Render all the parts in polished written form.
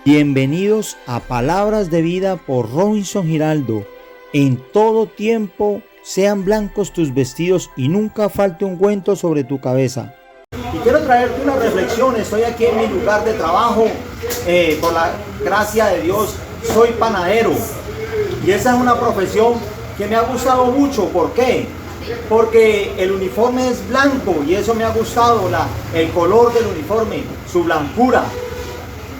Bienvenidos a Palabras de Vida por Robinson Giraldo. En todo tiempo sean blancos tus vestidos y nunca falte ungüento sobre tu cabeza. Y quiero traerte una reflexión. Estoy aquí en mi lugar de trabajo. Por la gracia de Dios, soy panadero. Y esa es una profesión que me ha gustado mucho. ¿Por qué? Porque el uniforme es blanco y eso me ha gustado, el color del uniforme, su blancura.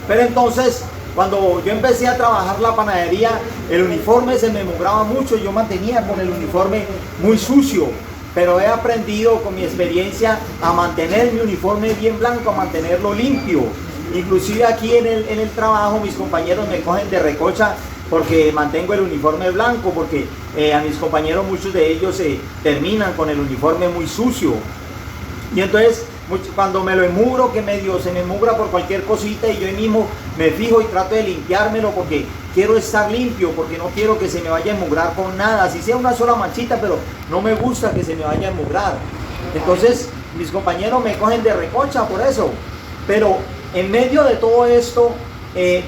Pero entonces, cuando yo empecé a trabajar la panadería, el uniforme se me mugraba mucho. Yo mantenía con el uniforme muy sucio. Pero he aprendido con mi experiencia a mantener mi uniforme bien blanco, a mantenerlo limpio. Inclusive aquí en el trabajo mis compañeros me cogen de recocha porque mantengo el uniforme blanco, porque a mis compañeros, muchos de ellos terminan con el uniforme muy sucio. Y entonces cuando me lo enmugro, que medio se me mugra por cualquier cosita, y yo mismo me fijo y trato de limpiármelo porque quiero estar limpio, porque no quiero que se me vaya a enmugrar con nada, si sea una sola manchita, pero no me gusta que se me vaya a enmugrar. Entonces mis compañeros me cogen de recocha por eso. Pero en medio de todo esto,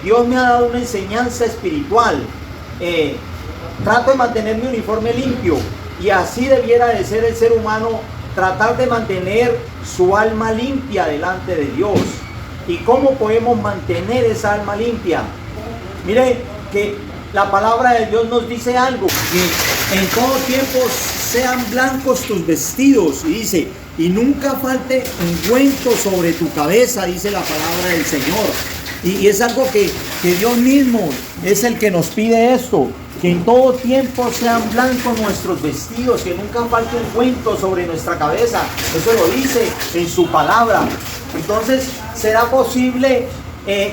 Dios me ha dado una enseñanza espiritual. Trato de mantener mi uniforme limpio, y así debiera de ser el ser humano, tratar de mantener su alma limpia delante de Dios. ¿Y cómo podemos mantener esa alma limpia? Mire que la palabra de Dios nos dice algo, que en todo tiempo sean blancos tus vestidos, y dice, y nunca falte ungüento sobre tu cabeza, dice la palabra del Señor. Y es algo que Dios mismo es el que nos pide esto, que en todo tiempo sean blancos nuestros vestidos, que nunca falte ungüento sobre nuestra cabeza. Eso lo dice en su palabra. Entonces, ¿será posible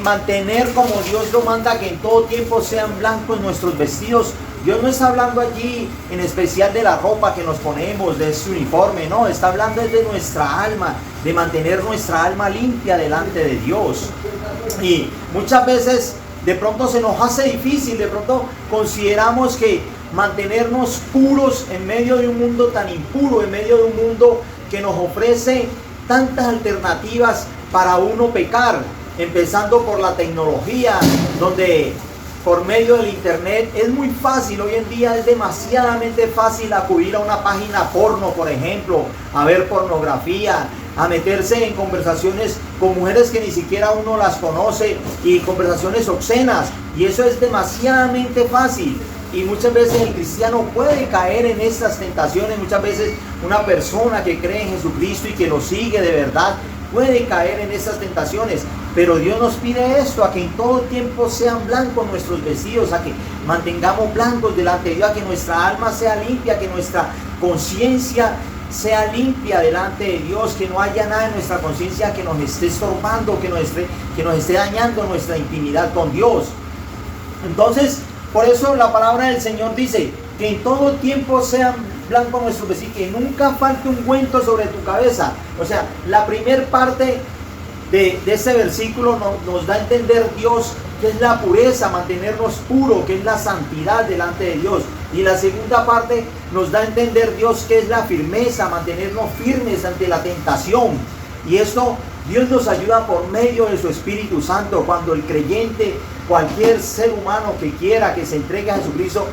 mantener como Dios lo manda, que en todo tiempo sean blancos nuestros vestidos? Dios no está hablando allí en especial de la ropa que nos ponemos, de ese uniforme, no, está hablando de nuestra alma, de mantener nuestra alma limpia delante de Dios. Y muchas veces de pronto se nos hace difícil, de pronto consideramos que mantenernos puros en medio de un mundo tan impuro, en medio de un mundo que nos ofrece tantas alternativas para uno pecar, empezando por la tecnología, donde por medio del internet es muy fácil. Hoy en día es demasiadamente fácil acudir a una página porno, por ejemplo, a ver pornografía, a meterse en conversaciones con mujeres que ni siquiera uno las conoce, y conversaciones obscenas, y eso es demasiadamente fácil. Y muchas veces el cristiano puede caer en estas tentaciones. Muchas veces una persona que cree en Jesucristo y que lo sigue de verdad puede caer en estas tentaciones. Pero Dios nos pide esto, a que en todo tiempo sean blancos nuestros vestidos, a que mantengamos blancos delante de Dios, a que nuestra alma sea limpia, que nuestra conciencia sea limpia delante de Dios, que no haya nada en nuestra conciencia que nos esté estorbando, que nos esté dañando nuestra intimidad con Dios. Entonces, por eso la palabra del Señor dice que en todo tiempo sean blancos nuestros vestidos, que nunca falte ungüento sobre tu cabeza. O sea, la primer parte de ese versículo nos da a entender Dios que es la pureza, mantenernos puros, que es la santidad delante de Dios. Y la segunda parte nos da a entender Dios que es la firmeza, mantenernos firmes ante la tentación. Y esto Dios nos ayuda por medio de su Espíritu Santo. Cuando el creyente, cualquier ser humano que quiera, que se entregue a Jesucristo,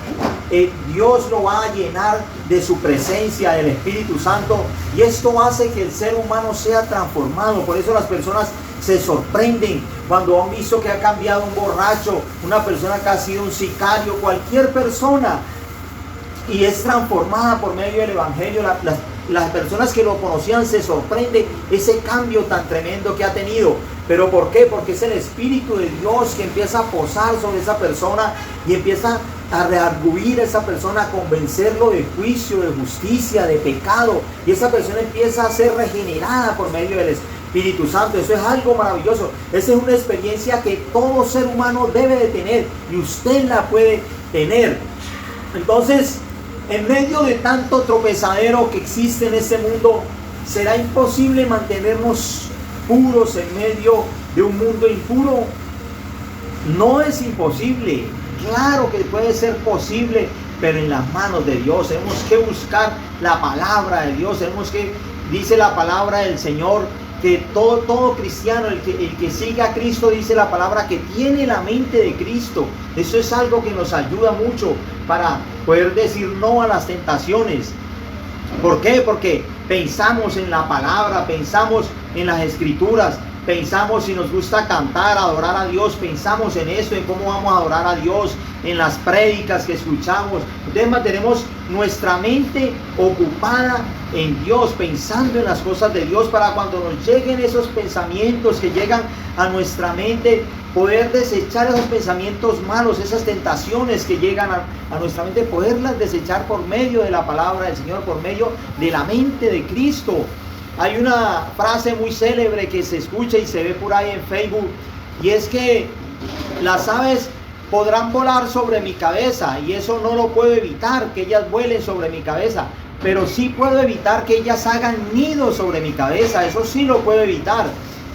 Dios lo va a llenar de su presencia, del Espíritu Santo, y esto hace que el ser humano sea transformado. Por eso las personas se sorprenden cuando han visto que ha cambiado un borracho, una persona que ha sido un sicario, cualquier persona, y es transformada por medio del Evangelio. Las personas que lo conocían se sorprenden ese cambio tan tremendo que ha tenido. ¿Pero por qué? Porque es el Espíritu de Dios que empieza a posar sobre esa persona y empieza a redarguir a esa persona, a convencerlo de juicio, de justicia, de pecado, y esa persona empieza a ser regenerada por medio del Espíritu Santo. Eso es algo maravilloso. Esa es una experiencia que todo ser humano debe de tener, y usted la puede tener. Entonces, en medio de tanto tropezadero que existe en este mundo, ¿será imposible mantenernos puros en medio de un mundo impuro? No es imposible. Claro que puede ser posible, pero en las manos de Dios. Tenemos que buscar la palabra de Dios. Dice la palabra del Señor que todo cristiano, el que sigue a Cristo, dice la palabra, que tiene la mente de Cristo. Eso es algo que nos ayuda mucho para poder decir no a las tentaciones. ¿Por qué? Porque pensamos en la palabra, pensamos en las escrituras, pensamos si nos gusta cantar, adorar a Dios, pensamos en esto, en cómo vamos a adorar a Dios, en las prédicas que escuchamos. Entonces mantenemos nuestra mente ocupada en Dios, pensando en las cosas de Dios, para cuando nos lleguen esos pensamientos que llegan a nuestra mente, poder desechar esos pensamientos malos, esas tentaciones que llegan a nuestra mente, poderlas desechar por medio de la palabra del Señor, por medio de la mente de Cristo. Hay una frase muy célebre que se escucha y se ve por ahí en Facebook, y es que las aves podrán volar sobre mi cabeza, y eso no lo puedo evitar, que ellas vuelen sobre mi cabeza, pero sí puedo evitar que ellas hagan nido sobre mi cabeza, eso sí lo puedo evitar.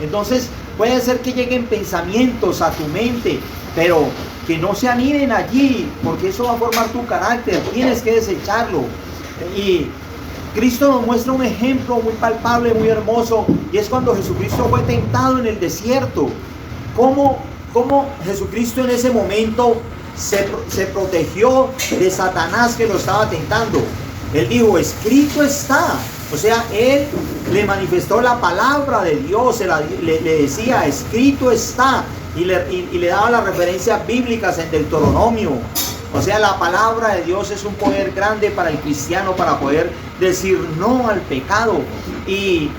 Entonces puede ser que lleguen pensamientos a tu mente, pero que no se aniden allí, porque eso va a formar tu carácter, tienes que desecharlo. Y Cristo nos muestra un ejemplo muy palpable, muy hermoso, y es cuando Jesucristo fue tentado en el desierto. ¿Cómo Jesucristo en ese momento se protegió de Satanás que lo estaba tentando? Él dijo, escrito está. O sea, Él le manifestó la palabra de Dios, le decía, escrito está, y le daba las referencias bíblicas en Deuteronomio. O sea, la palabra de Dios es un poder grande para el cristiano, para poder decir no al pecado y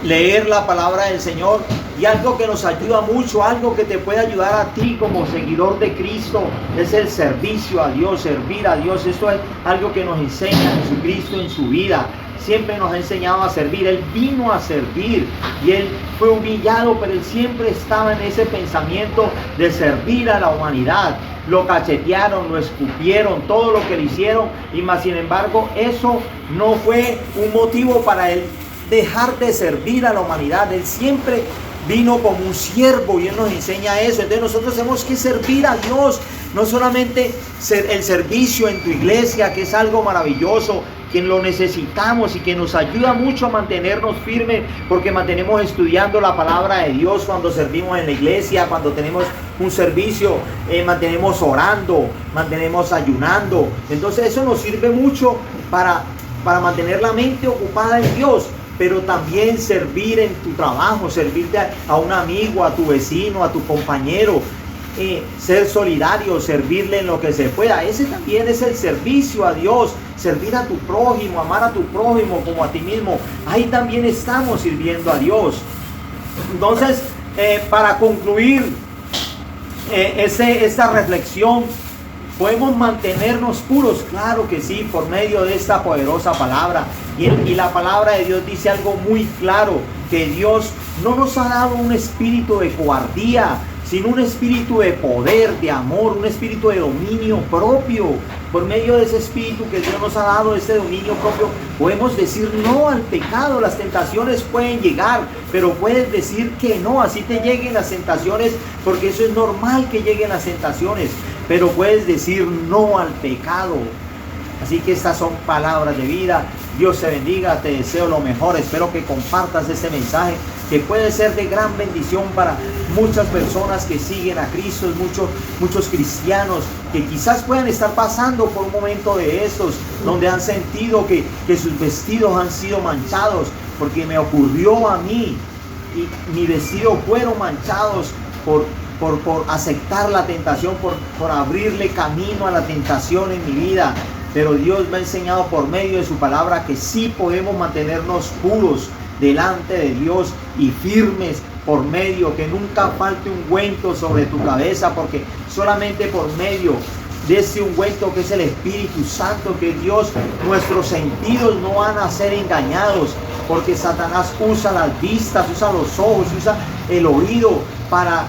leer la palabra del Señor. Y algo que nos ayuda mucho, algo que te puede ayudar a ti como seguidor de Cristo, es el servicio a Dios, servir a Dios. Esto es algo que nos enseña Jesucristo en su vida. Siempre nos ha enseñado a servir. Él vino a servir y Él fue humillado, pero Él siempre estaba en ese pensamiento de servir a la humanidad. Lo cachetearon, lo escupieron, todo lo que le hicieron, y más sin embargo eso no fue un motivo para Él dejar de servir a la humanidad. Él siempre vino como un siervo y Él nos enseña eso. Entonces nosotros tenemos que servir a Dios, no solamente el servicio en tu iglesia, que es algo maravilloso, que lo necesitamos y que nos ayuda mucho a mantenernos firmes, porque mantenemos estudiando la palabra de Dios cuando servimos en la iglesia, cuando tenemos un servicio, mantenemos orando, mantenemos ayunando. Entonces eso nos sirve mucho para mantener la mente ocupada en Dios. Pero también servir en tu trabajo, servirte a un amigo, a tu vecino, a tu compañero, ser solidario, servirle en lo que se pueda. Ese también es el servicio a Dios, servir a tu prójimo, amar a tu prójimo como a ti mismo. Ahí también estamos sirviendo a Dios. Entonces, para concluir esta reflexión, ¿podemos mantenernos puros? Claro que sí, por medio de esta poderosa palabra. Y la palabra de Dios dice algo muy claro, que Dios no nos ha dado un espíritu de cobardía, sino un espíritu de poder, de amor, un espíritu de dominio propio. Por medio de ese espíritu que Dios nos ha dado, ese dominio propio, podemos decir no al pecado. Las tentaciones pueden llegar, pero puedes decir que no, así te lleguen las tentaciones, porque eso es normal que lleguen las tentaciones, pero puedes decir no al pecado. Así que estas son palabras de vida. Dios te bendiga, te deseo lo mejor. Espero que compartas este mensaje, que puede ser de gran bendición para muchas personas que siguen a Cristo, muchos cristianos que quizás puedan estar pasando por un momento de estos, donde han sentido que sus vestidos han sido manchados, porque me ocurrió a mí, y mi vestido fueron manchados por aceptar la tentación, por abrirle camino a la tentación en mi vida. Pero Dios me ha enseñado por medio de su palabra que sí podemos mantenernos puros delante de Dios y firmes por medio, que nunca falte ungüento sobre tu cabeza, porque solamente por medio de ese ungüento, que es el Espíritu Santo, que Dios, nuestros sentidos no van a ser engañados, porque Satanás usa las vistas, usa los ojos, usa el oído para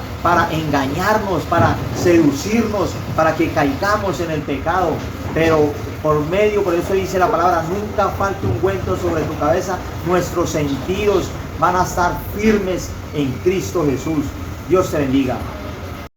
engañarnos, para seducirnos, para que caigamos en el pecado. Pero por eso dice la palabra, nunca falte ungüento sobre tu cabeza. Nuestros sentidos van a estar firmes en Cristo Jesús. Dios te bendiga.